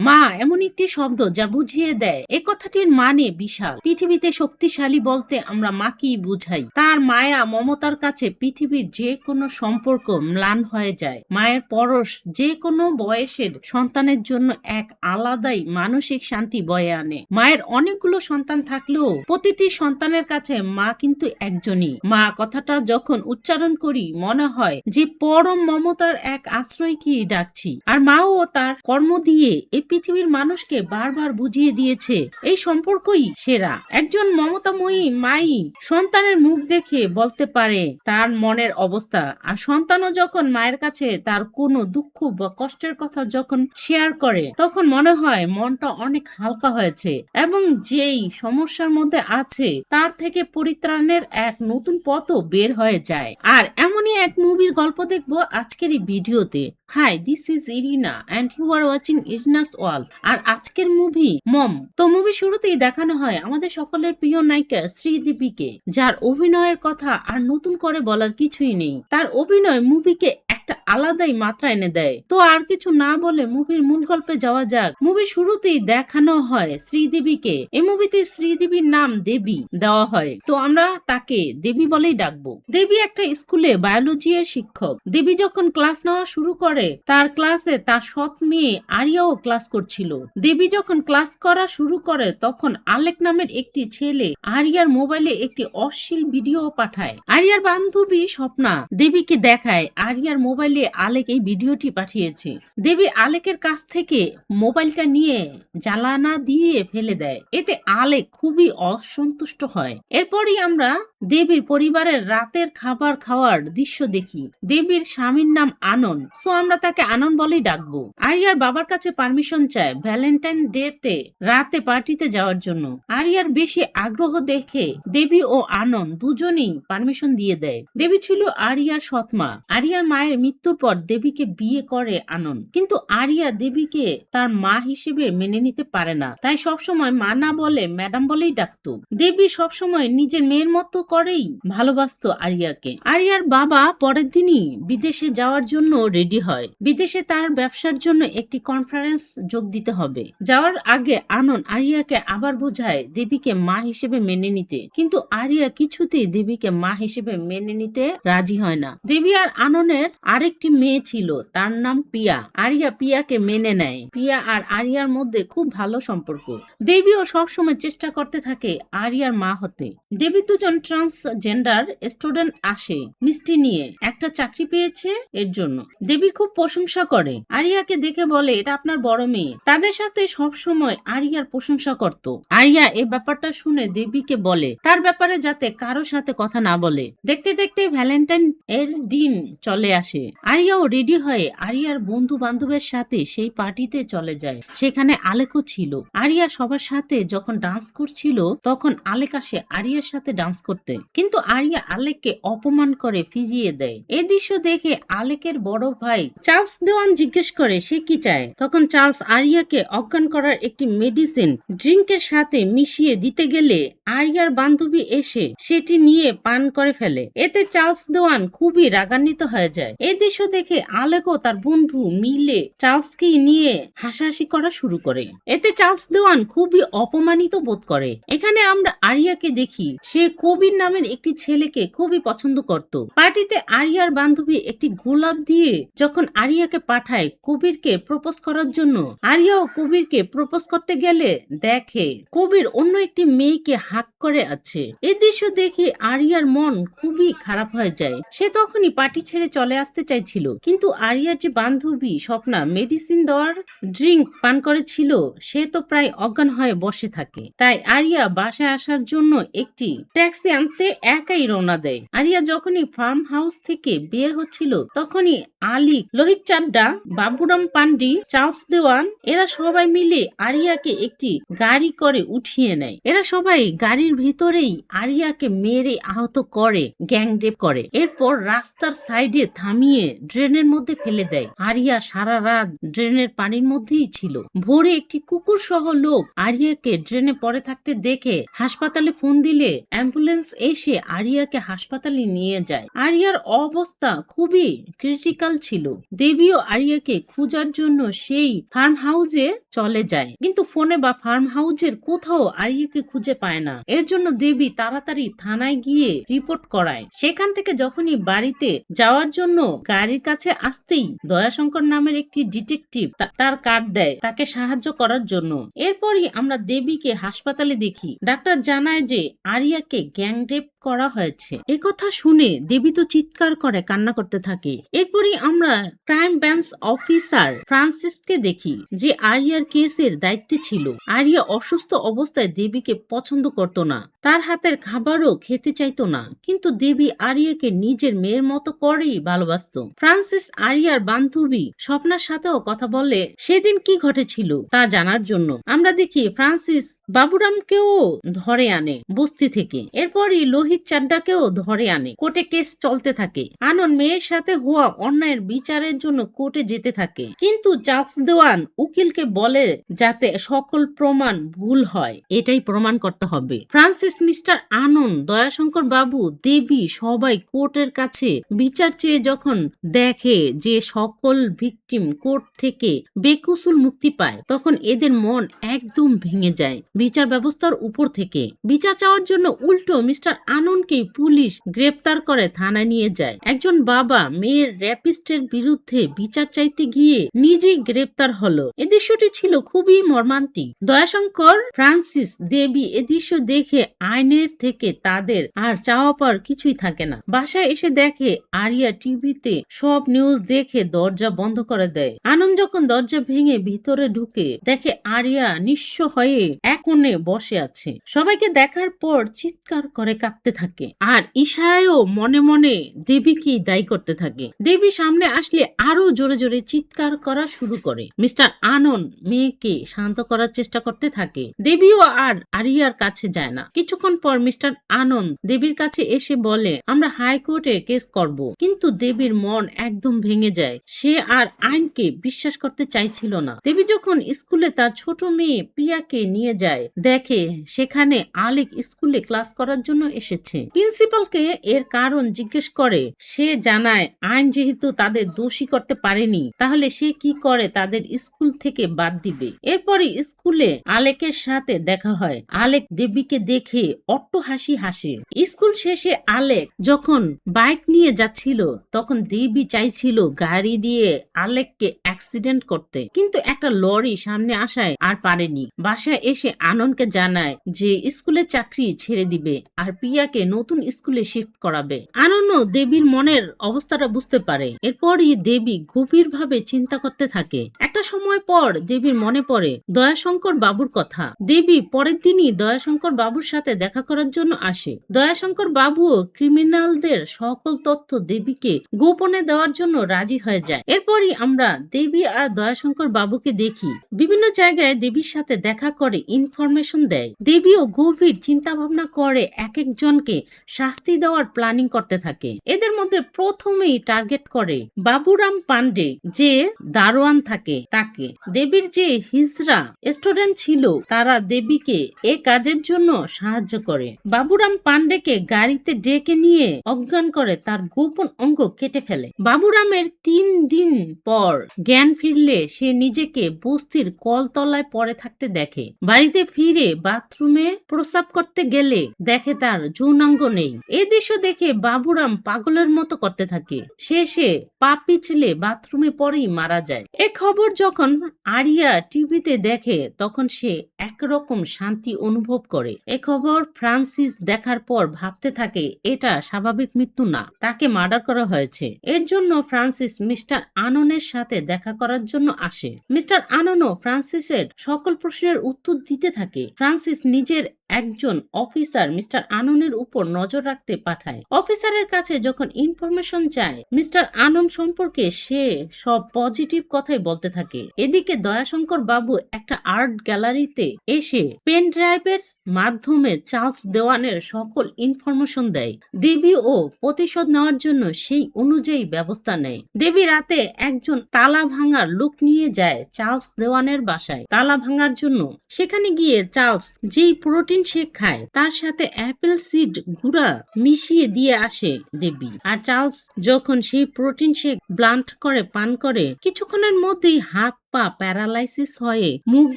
মা এমন একটি শব্দ যা বুঝিয়ে দেয় এ কথাটির মানে বিশাল। পৃথিবীতে শক্তিশালী বলতে আমরা মাকেই বুঝাই। তার মায়া মমতার কাছে পৃথিবীর যে কোনো সম্পর্ক ম্লান হয়ে যায়। মায়ের পরশ যে কোনো বয়সের সন্তানের জন্য এক আলাদাই মানসিক শান্তি বয়ে আনে। মায়ের অনেকগুলো সন্তান থাকলেও প্রতিটি সন্তানের কাছে মা কিন্তু একজনই। মা কথাটা যখন উচ্চারণ করি মনে হয় যে পরম মমতার এক আশ্রয় কি ডাকছি। আর মাও তার কর্ম দিয়ে এই পৃথিবীর মানুষকে বারবার বুঝিয়ে দিয়েছে এই সম্পর্কই সেরা। একজন মমতাময়ী মাই সন্তানের মুখ দেখে বলতে পারে তার মনের অবস্থা। আর সন্তানও যখন মায়ের কাছে তার কোনো দুঃখ বা কষ্টের কথা যখন শেয়ার করে তখন মনে হয় মনটা অনেক হালকা হয়েছে এবং যেই সমস্যার মধ্যে আছে তার থেকে পরিত্রাণের এক নতুন পথও বের হয়ে যায়। আর এমনই এক মুভির গল্প দেখবো আজকের এই ভিডিওতে। Hi, this is Irina and you are watching Irina's world. আর আজকের মুভি মম। তো মুভি শুরুতেই দেখানো হয় আমাদের সকলের প্রিয় নায়িকা শ্রীদেবীকে, যার অভিনয়ের কথা আর নতুন করে বলার কিছুই নেই। তার অভিনয় মুভিকে একটা আলাদাই মাত্রা এনে দেয়। তো আর কিছু না বলে মুভির মূল গল্পে যাওয়া যাক। মুভি শুরুতেই দেখানো হয় শ্রীদেবীকে। এই মুভিতে শ্রীদেবীর নাম দেবী দেওয়া হয়, তো আমরা তাকে দেবী বলেই ডাকবো। দেবী একটা স্কুলে বায়োলজি এর শিক্ষক। দেবী যখন ক্লাস নেওয়া শুরু করে তার ক্লাসে তার সৎ মেয়ে আরিয়াও ক্লাস করছিল। দেবী যখন ক্লাস করা শুরু করে তখন আলেক নামের একটি ছেলে আরিয়ার মোবাইলে একটি অশ্লীল ভিডিও পাঠায়। আরিয়ার বান্ধবী স্বপ্না দেবীকে দেখায় আরিয়ার মোবাইলে আলেক এই ভিডিওটি পাঠিয়েছে। দেবী আলেকের কাছ থেকে মোবাইলটা নিয়ে জ্বালানা দিয়ে ফেলে দেয়। এতে আলেক খুবই অসন্তুষ্ট হয়। এরপরই আমরা দেবীর পরিবারের রাতের খাবার খাওয়ার দৃশ্য দেখি। দেবীর স্বামীর নাম আনন্দ, সো আমরা তাকে আনন্দ বলেই ডাকবো। আরিয়ার বাবার কাছে পারমিশন চায় ভ্যালেন্টাইন ডে তে রাতে পার্টিতে যাওয়ার জন্য। আরিয়ার বেশি আগ্রহ দেখে দেবী ও আনন্দ দুজনেই পারমিশন দিয়ে দেয়। দেবী ছিল আরিয়ার সৎমা। আরিয়ার মায়ের মৃত্যুর পর দেবীকে বিয়ে করে আনন্দ, কিন্তু আরিয়া দেবীকে তার মা হিসেবে মেনে নিতে পারে না, তাই সবসময় মা না বলে ম্যাডাম বলেই ডাকতো। দেবী সবসময় নিজের মেয়ের মতো করেই ভালোবাসতো আরিয়াকে। আরিয়ার বাবা পরের দিনই বিদেশে যাওয়ার জন্য রেডি হয়। বিদেশে তার ব্যবসার জন্য একটি কনফারেন্স যোগ দিতে হবে। যাওয়ার আগে আনন্দ আরিয়াকে আবার বোঝায় দেবীকে মা হিসেবে মেনে নিতে, কিন্তু আরিয়া কিছুতেই দেবীকে মা হিসেবে মেনে নিতে রাজি হয় না। দেবী আর আনন্দের আরেকটি মেয়ে ছিল, তার নাম পিয়া। আরিয়া পিয়াকে মেনে নেয়। পিয়া আর আরিয়ার মধ্যে খুব ভালো সম্পর্ক। দেবীও সবসময় চেষ্টা করতে থাকে আরিয়ার মা হতে। দেবী দুজন ট্রান্সজেন্ডার স্টুডেন্ট আসে মিষ্টি নিয়ে, একটা চাকরি পেয়েছে এর জন্য। দেবীর খুব প্রশংসা করে। আরিয়াকে দেখে বলে এটা আপনার বড় মেয়ে। তাদের সাথে সব সময় আরিয়ার প্রশংসা করত। আরিয়া এই ব্যাপারটা শুনে দেবীকে বলে তার ব্যাপারে যাতে কারোর সাথে কথা না বলে। দেখতে দেখতে ভ্যালেন্টাইন এর দিন চলে আসে। আরিয়াও রেডি হয়ে আরিয়ার বন্ধু বান্ধবের সাথে সেই পার্টিতে চলে যায়। সেখানে আলেকও ছিল। আরিয়া সবার সাথে যখন ডান্স করছিল তখন আলেক আসে আরিয়ার সাথে ডান্স করতে, কিন্তু আরিয়া আলেককে অপমান করে ফিরিয়ে দেয়। এই দৃশ্য দেখে আলেকের বড় ভাই চার্লস দেওয়ান জিজ্ঞেস করে সে কি চায়। তখন চার্লস আরিয়াকে অজ্ঞান করার একটি মেডিসিন ড্রিঙ্কের সাথে মিশিয়ে দিতে গেলে আরিয়ার বান্ধবী এসে সেটি নিয়ে পান করে ফেলে। এতে চার্লস দেওয়ান খুবই রাগান্বিত হয়ে যায়। এই দৃশ্য দেখে আলেকও তার বন্ধু মিলে চার্লসকে নিয়ে হাসাহাসি করা শুরু করে। এতে চার্লস দেওয়ান খুবই অপমানিত বোধ করে। এখানে আমরা আরিয়াকে দেখি সে কবির নামের একটি ছেলেকে খুবই পছন্দ করত। পার্টিতে আরিয়ার বান্ধবী একটি গোলাপ দিয়ে যখন আরিয়াকে পাঠায় কবিরকে প্রপোজ করার জন্য, আরিয়াও কবিরকে প্রপোজ করতে গেলে দেখে কবির অন্য একটি মেয়েকে হাক করে আছে। এই দৃশ্য দেখে আরিয়ার মন খুবই খারাপ হয়ে যায়। সে তখনই পার্টি ছেড়ে চলে আসতে চাইছিল, কিন্তু আরিয়ার যে বান্ধবী স্বপ্না মেডিসিন দেওয়ার ড্রিঙ্ক পান করেছিল সে তো প্রায় অজ্ঞান হয়ে বসে থাকে। তাই আরিয়া বাসায় আসার জন্য একটি ট্যাক্সি আনতে একাই রওনা দেয়। আরিয়া যখনই ফার্ম হাউস থেকে বের হচ্ছিল তখনই আলী, লোহিত চাড্ডা, বাবুরাম পান্ডি, চার্লস দেওয়ান এরা সবাই মিলে আরিয়াকে একটি গাড়ি করে উঠিয়ে নেয়। এরা সবাই গাড়ির ভিতরেই আরিয়াকে মেরে আহত করে গ্যাংরেপ করে। এরপর রাস্তার সাইডে থামিয়ে নিয়ে ড্রেনের মধ্যে ফেলে দেয়। আরিয়া সারা রাত ড্রেনের পানির মধ্যেই ছিল। ভোরে একটি কুকুর সহ লোক আরিয়াকে ড্রেনে পড়ে থাকতে দেখে হাসপাতালে ফোন দিলে অ্যাম্বুলেন্স এসে আরিয়াকে হাসপাতালে নিয়ে যায়। আরিয়ার অবস্থা খুবই ক্রিটিক্যাল ছিল। দেবীও আরিয়াকে খোঁজার জন্য সেই ফার্ম হাউসে চলে যায়, কিন্তু ফোনে বা ফার্ম হাউসের কোথাও আরিয়াকে খুঁজে পায় না। এর জন্য দেবী তাড়াতাড়ি থানায় গিয়ে রিপোর্ট করায়। সেখান থেকে যখনই বাড়িতে যাওয়ার জন্য গাড়ির কাছে আসতেই দয়াশঙ্কর নামের একটি ডিটেকটিভ তার কার্ড দেয় তাকে সাহায্য করার জন্য। এরপরই আমরা দেবীকে হাসপাতালে দেখি। ডাক্তার জানায় যে আরিয়াকে গ্যাং রেপ করা হয়েছে। একথা শুনে দেবী তো চিৎকার করে কান্না করতে থাকে। এরপরই আমরা ক্রাইম ব্রাঞ্চ অফিসার ফ্রান্সিসকে দেখি, যে আরিয়ার কেসের দায়িত্বে ছিল। আরিয়া অসুস্থ অবস্থায় দেবীকে পছন্দ করত না, তার হাতের খাবারও খেতে চাইতো না, কিন্তু দেবী আরিয়াকে নিজের মেয়ের মতো করেই ভালোবাসত। ফ্রান্সিস আরিয়ার বান্ধবী স্বপ্নার সাথেও কথা বলে সেদিন কি ঘটেছিল তা জানার জন্য। আমরা দেখি ফ্রান্সিস বাবুরামকেও ধরে আনে বস্তি থেকে। এরপরই লোহিত চাড্ডাকেও ধরে আনে। কোর্টে কেস চলতে থাকে। আনন্দ মেয়ের সাথে হওয়া অন্যায়ের বিচারের জন্য কোর্টে যেতে থাকে, কিন্তু জাজ দেওয়ান উকিলকে বলে যাতে সকল প্রমাণ ভুল হয়, এটাই প্রমাণ করতে হবে। ফ্রান্সিস, মিস্টার আনন্দ, দয়াশঙ্কর বাবু, দেবী সবাই কোর্টের কাছে বিচার চেয়ে যখন দেখে যে সকল ভিকটিম কোর্ট থেকে বেকসুর মুক্তি পায়, তখন এদের মন একদম ভেঙে যায় বিচার ব্যবস্থার উপর থেকে। বিচার চাওয়ার জন্য উল্টো মিস্টার আনন্দকে পুলিশ গ্রেপ্তার করে থানায় নিয়ে যায়। একজন বাবা মেয়ের র্যাপিস্টের বিরুদ্ধে বিচার চাইতে গিয়ে নিজেই গ্রেপ্তার হলো। এ দৃশ্যটি ছিল খুবই মর্মান্তিক। দয়াশঙ্কর, ফ্রান্সিস, দেবী এ দৃশ্য দেখে আইনের থেকে তাদের আর চাওয়া পাওয়ার কিছুই থাকে না। বাসায় এসে দেখে আরিয়া টিভিতে সব নিউজ দেখে দরজা বন্ধ করে দেয়। আনন্দ যখন দরজা ভেঙে ভিতরে ঢুকে দেখে আরিয়া নিঃস্ব হয়ে এক কোণে বসে আছে। সবাইকে দেখার পর চিৎকার করে কাঁদতে থাকে আর ইশারায়ও মনে মনে দেবীকে দায়ী করতে থাকে। দেবী সামনে আসলে আরো জোরে জোরে চিৎকার করা শুরু করে। মিস্টার আনন্দ মেয়েকে শান্ত করার চেষ্টা করতে থাকে। দেবীও আর আরিয়ার কাছে যায় না। কিছুক্ষণ পর মিস্টার আনন্দ দেবীর কাছে এসে বলে, আমরা হাইকোর্টে কেস করব। কিন্তু দেবীর মন একদম ভেঙে যায়। সে আর আইনকে বিশ্বাস করতে চাইছিল না। দেবী যখন স্কুলে তার ছোট মেয়ে প্রিয়াকে নিয়ে যায়, দেখে সেখানে আলেক স্কুলে ক্লাস করার জন্য এসেছে। প্রিন্সিপালকে এর কারণ জিজ্ঞেস করে। সে জানায় আইন যেহেতু তাদের দোষী করতে পারেনি, তাহলে সে কি করে তাদের স্কুল থেকে বাদ দিবে। এরপরই স্কুলে আলেকের সাথে দেখা হয়। আলেক দেবীকে দেখে অট্টহাসি হাসে। স্কুল শেষে আলেক যখন বাইক নিয়ে যাচ্ছিল, তখন দেবী চাইছিল গাড়ি দিয়ে আলেককে অ্যাক্সিডেন্ট করতে, কিন্তু একটা লরি সামনে আসায় আর পারেনি। বাসায় এসে আনন্দকে জানায় যে স্কুলের চাকরি ছেড়ে দিবে আর প্রিয়াকে নতুন স্কুলে শিফট করাবে। আনন্দ দেবীর মনের অবস্থাটা বুঝতে পারে। এরপরই দেবী গভীরভাবে চিন্তা করতে থাকে। একটা সময় পর দেবীর মনে পড়ে দয়াশঙ্কর বাবুর কথা। দেবী পরের দিনই দয়াশঙ্কর বাবুর সাথে দেখা করার জন্য আসে। দয়াশঙ্কর বাবুও ক্রিমিনালদের সকল তথ্য দেবীকে গোপনে দেওয়ার জন্য রাজি হয়ে যায়। এরপরই আমরা দেবী আর দয়াশঙ্কর বাবুকে দেখি বিভিন্ন জায়গায় দেবীর সাথে দেখা করে ইনফরমেশন দেয়। দেবীও গভীর চিন্তা ভাবনা করে এক একজনকে শাস্তি দেওয়ার প্ল্যানিং করতে থাকে। এদের মধ্যে প্রথমেই টার্গেট করে বাবুরাম পান্ডে, যে দারোয়ান থাকে তাকে। দেবীর যে হিজড়া স্টুডেন্ট ছিল তারা দেবীকে এ কাজের জন্য সাহায্য করে। বাবুরাম পান্ডেকে গাড়িতে ডেকে নিয়ে অজ্ঞান করে তার গোপন অঙ্গ কেটে ফেলে। বাবুরামের 3 দিন পর জ্ঞান ফিরলে সে নিজেকে বস্তির কলতলায় পড়ে থাকতে দেখে। বাড়িতে ফিরে বাথরুমে প্রস্রাব করতে গেলে দেখে তার যৌনাঙ্গ নেই। এই দৃশ্য দেখে বাবুরাম পাগলের মতো করতে থাকে। শেষে পা পিছলে বাথরুমে পরেই মারা যায়। এ খবর যখন আরিয়া টিভিতে দেখে, তখন সে একরকম শান্তি অনুভব করে। এ খবর ফ্রান্সিস দেখার পর ভাবতে থাকে এটা স্বাভাবিক মৃত্যু না, তাকে মার্ডার করা হয়েছে। এর জন্য ফ্রান্সিস মিস্টার আননের সাথে দেখা করার জন্য আসে। মিস্টার আননও ফ্রান্সিসের সকল প্রশ্নের উত্তর দিতে থাকে। ফ্রান্সিস নিজের একজন অফিসার মিস্টার আননের উপর নজর রাখতে পাঠায়। অফিসারের কাছে যখন ইনফরমেশন চায় মিস্টার আনন্দ সম্পর্কে, সে সব পজিটিভ কথাই বলতে থাকে। এদিকে দয়াশঙ্কর বাবু একটা আর্ট গ্যালারিতে এসে পেন ড্রাইভের মাধ্যমে চার্লস দেওয়ানের সকল ইনফরমেশন দেয়। দেবী ও প্রতিশোধ নেওয়ার জন্য সেই অনুযায়ী ব্যবস্থা নেয়। দেবী রাতে একজন তালা ভাঙার লোক নিয়ে যায় চার্লস দেওয়ানের বাসায় তালা ভাঙার জন্য। সেখানে গিয়ে চার্লস যেই প্রোটিন শেক খায় তার সাথে অ্যাপেল সিড গুঁড়া মিশিয়ে দিয়ে আসে দেবী। আর চার্লস যখন সেই প্রোটিন শেক ব্লান্ট করে পান করে কিছুক্ষণের মধ্যেই হাত পা প্যারালাইসিস হয়ে মুখ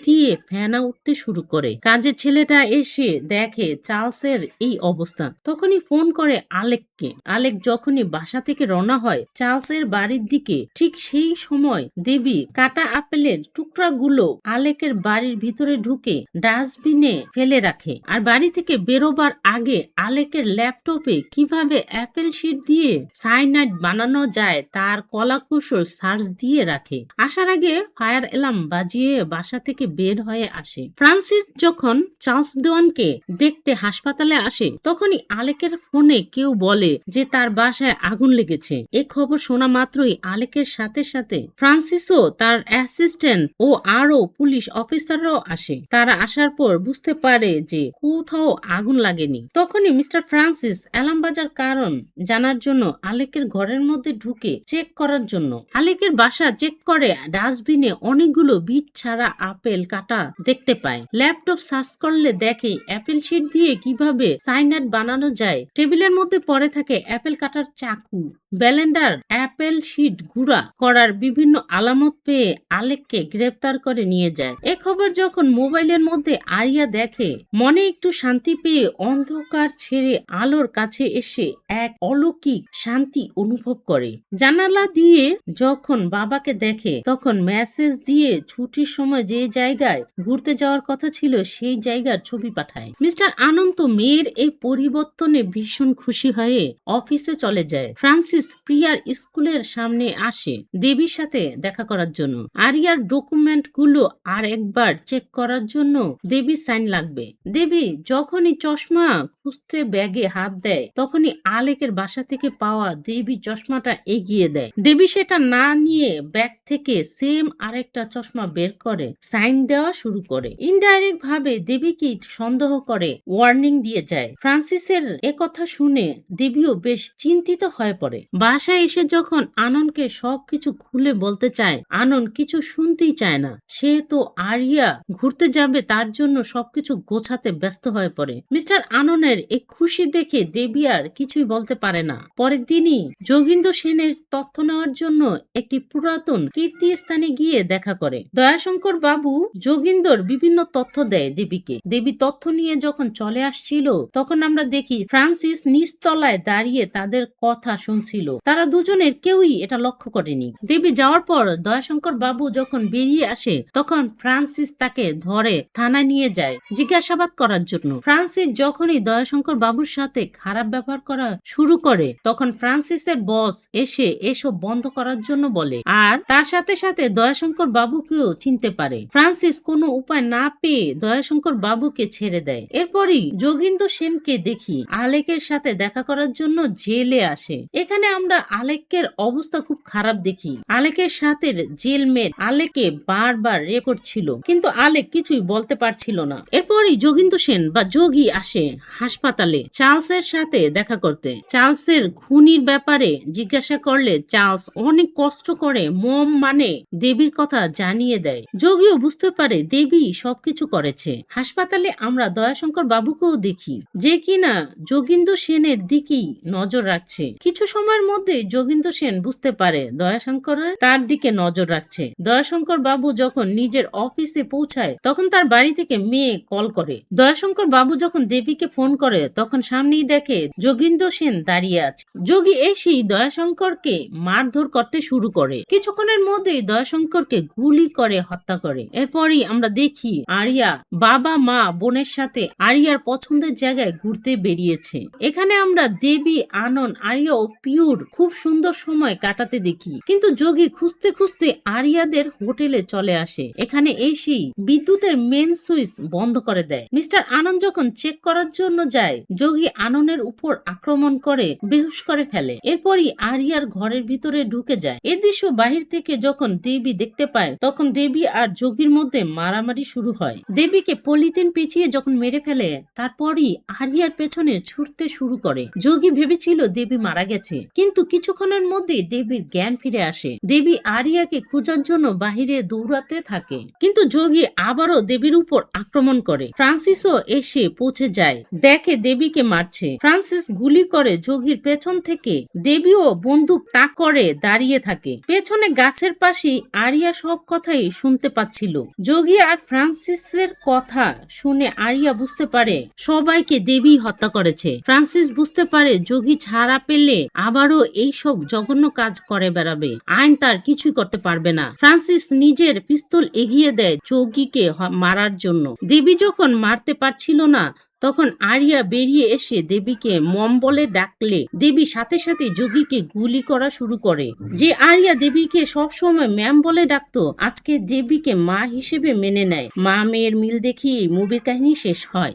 দিয়ে ফেনা উঠতে শুরু করে। কাজের ছেলেটা এসে দেখে চার্লসের এই অবস্থা, তখনই ফোন করে আলেককে। আলেক যখনই বাসা থেকে রওনা হয় চার্লসের বাড়ির দিকে, ঠিক সেই সময় দেবী কাটা আপেলের টুকরাগুলো আলেকের বাড়ির ভিতরে ঢুকে ডাস্টবিনে ফেলে রাখে। আর বাড়ি থেকে বেরোবার আগে আলেকের ল্যাপটপে কিভাবে অ্যাপেল শিট দিয়ে সাইনাইড বানানো যায় তার কলাকৌশল সার্চ দিয়ে রাখে। আসার আগে ফায়ার অ্যালার্ম বাজিয়ে বাসা থেকে বের হয়ে আসে। ফ্রান্সিস যখন চার্লস দেওয়ানকে দেখতে হাসপাতালে আসে তখনই আলেকের ফোনে কেউ বলে যে তার বাসায় আগুন লেগেছে। এই খবর শোনা মাত্রই আলেকের সাথে সাথে ফ্রান্সিসও তার অ্যাসিস্ট্যান্ট ও আরো পুলিশ অফিসাররাও আসে। তারা আসার পর বুঝতে পারে যে কোথাও আগুন লাগেনি। তখনই মিস্টার ফ্রান্সিস অ্যালার্ম বাজার কারণ জানার জন্য আলেকের ঘরের মধ্যে ঢুকে চেক করার জন্য। আলেকের বাসা চেক করে ডাস্টবিনে অনেকগুলো বিট ছাড়া আপেল কাটা দেখতে পায়। ল্যাপটপ সার্চ করলে দেখে অ্যাপেল শিট দিয়ে কিভাবে সাইনাইড বানানো যায়। টেবিলের মধ্যে পড়ে থাকে অ্যাপেল কাটার চাকু, ব্লেন্ডার, অ্যাপেল শিট গুঁড়া করার বিভিন্ন আলামত পেয়ে আলেককে গ্রেফতার করে নিয়ে যায়। এ খবর যখন মোবাইলের মধ্যে আরিয়া দেখে মনে একটু শান্তি পেয়ে অন্ধকার ছেড়ে আলোর কাছে এসে এক অলৌকিক শান্তি অনুভব করে। জানালা দিয়ে যখন বাবাকে দেখে তখন মেসেজ দিয়ে ছুটির সময় যে জায়গায় ঘুরতে যাওয়ার কথা ছিল সেই জায়গার ছবি পাঠায়। মিস্টার আনন্দ মেয়ের এই পরিবর্তনে ভীষণ খুশি হয়ে অফিসে চলে যায়। ফ্রান্সিস প্রিয়ার স্কুলের সামনে আসে দেবীর সাথে দেখা করার জন্য। আরিয়ার ডকুমেন্ট গুলো আর একবার চেক করার জন্য দেবী সাইন লাগবে। দেবী যখনই চশমা খুঁজতে ব্যাগে হাত দেয় তখনই আলেকের বাসা থেকে পাওয়া দেবী চশমাটা এগিয়ে দেয়। দেবী সেটা না নিয়ে ব্যাগ থেকে সেম আরেকটা চশমা বের করে সাইন দেওয়া শুরু করে। ইনডাইরেক্ট ভাবে দেবীকে সন্দেহ করে ওয়ার্নিং দিয়ে যায়। ফ্রান্সিসের কথা শুনে দেবীও বেশ চিন্তিত হয়ে পড়ে। বাসায় এসে যখন আননকে সবকিছু খুলে বলতে চায় আনন কিছু শুনতেই চায় না। সে তো আরিয়া ঘুরতে যাবে তার জন্য সবকিছু গোছাতে ব্যস্ত হয়ে পড়ে। মিস্টার আননের এই খুশি দেখে দেবী আর কিছুই বলতে পারে না। পরের দিনই যোগীন্দ্র সেনের তথ্য নেওয়ার জন্য একটি পুরাতন কীর্তিস্থানে গিয়ে দেখা করে। দয়াশঙ্কর বাবু যোগীন্দ্রর বিভিন্ন তথ্য দেয় দেবীকে। দেবী তথ্য নিয়ে যখন চলে আসছিল তখন আমরা দেখি ফ্রান্সিস নিচতলায় দাঁড়িয়ে তাদের কথা শুনছিল। তারা দুজনের কেউই এটা লক্ষ্য করেনি। দেবী যাওয়ার পর দয়াশঙ্কর বাবু যখন বেরিয়ে আসে তখন ফ্রান্সিস তাকে ধরে থানায় নিয়ে যায় জিজ্ঞাসাবাদ করার জন্য। ফ্রান্সিস যখনই দয়াশঙ্কর বাবুর সাথে খারাপ ব্যবহার করা শুরু করে তখন ফ্রান্সিসের বস এসে এসব বন্ধ করার জন্য বলে আর তার সাথে সাথে দয়াশঙ্কর বাবুকেও চিনতে পারে। ফ্রান্সিস কোনো উপায় না পেয়ে দয়াশঙ্কর বাবুকে ছেড়ে দেয়। এরপরই যোগীন্দ্র সেনকে দেখি আলেকের সাথে দেখা করার জন্য জেলে আসে। এখানে আমরা আলেকের অবস্থা খুব খারাপ দেখি। আলেকের সাথে জেলমেট আলেককে বারবার রেপ করছিল কিন্তু আলেক কিছুই বলতে পারছিল না। এরপরই যোগীন্দ্র সেন বা যোগী আসে হাসপাতালে চার্লসের সাথে দেখা করতে। চার্লসের খুনির ব্যাপারে জিজ্ঞাসা করলে চার্লস অনেক কষ্ট করে মম মানে দেবীর কথা জানিয়ে দেয়। যোগীও বুঝতে পারে দেবী সবকিছু করেছে। হাসপাতালে আমরা দয়াশঙ্কর বাবুকেও দেখি যে কিনা যোগীন্দ্র সেনের দিকেই নজর রাখছে। কিছু সময়ের মধ্যে যোগীন্দ্র সেন বুঝতে পারে দয়াশঙ্কর তার দিকে নজর রাখছে। দয়াশঙ্কর বাবু যখন নিজের অফিসে পৌঁছায় তখন তার বাড়ি থেকে মেয়ে কল করে। দয়াশঙ্কর বাবু যখন দেবীকে ফোন করে তখন সামনেই দেখে যোগীন্দ্র সেন দাঁড়িয়ে আছে। যোগী এসেই দয়াশঙ্করকে মারধর করতে শুরু করে। কিছুক্ষণের মধ্যেই দয়াশঙ্করকে গুলি করে হত্যা করে। এরপরই আমরা দেখি আরিয়া বাবা মা বোনের সাথে আরিয়ার পছন্দের জায়গায় ঘুরতে বেরিয়েছে। এখানে আমরা দেবী, আনন, আরিয়া ও পিউ দূর খুব সুন্দর সময় কাটাতে দেখি। কিন্তু যোগী খুঁজতে খুঁজতে আরিয়াদের হোটেলে চলে আসে। এখানে এসেই বিদ্যুতের মেন সুইচ বন্ধ করে দেয়। মিস্টার আনন্দ যখন চেক করার জন্য যায়, যোগী আননের উপর আক্রমণ করে বেহুশ করে ফেলে। এরপরই আরিয়ার ঘরের ভিতরে ঢুকে যায়। এ দৃশ্য বাহির থেকে যখন দেবী দেখতে পায়, তখন দেবী আর যোগীর মধ্যে মারামারি শুরু হয়। দেবীকে পলিথিন পেঁচিয়ে যখন মেরে ফেলে, তারপরই আরিয়ার পেছনে ছুটতে শুরু করে। যোগী ভেবেছিল দেবী মারা গেছে, কিন্তু কিছুক্ষণের মধ্যে দেবীর জ্ঞান ফিরে আসে। দেবী আরিয়াকে খোঁজার জন্য বাহিরে দৌড়াতে থাকে, কিন্তু যোগী আবারও দেবীর উপর আক্রমণ করে। ফ্রান্সিসও এসে পৌঁছে যায়, দেখে দেবীকে মারছে। ফ্রান্সিস গুলি করে যোগীর পেছন থেকে। দেবীও বন্দুক তাক করে দাঁড়িয়ে থাকে। পেছনে গাছের পাশে আরিয়া সব কথাই শুনতে পাচ্ছিল। যোগী আর ফ্রান্সিসের কথা শুনে আরিয়া বুঝতে পারে সবাইকে দেবী হত্যা করেছে। ফ্রান্সিস বুঝতে পারে যোগী ছাড়া পেলে আবারও এইসব জঘন্য কাজ করে বেড়াবে। আইন তার কিছুই করতে পারবে না। ফ্রান্সিস নিজের পিস্তল এগিয়ে দেয় যোগীকে মারার জন্য। দেবী যখন মারতে পারছিল না, তখন আরিয়া বেরিয়ে এসে দেবীকে মম বলে ডাকলে দেবী সাথে সাথে যোগীকে গুলি করা শুরু করে। যে আরিয়া দেবীকে সবসময় ম্যাম বলে ডাকতো, আজকে দেবীকে মা হিসেবে মেনে নেয়। মা মেয়ের মিল দেখিয়ে মুভির কাহিনী শেষ হয়।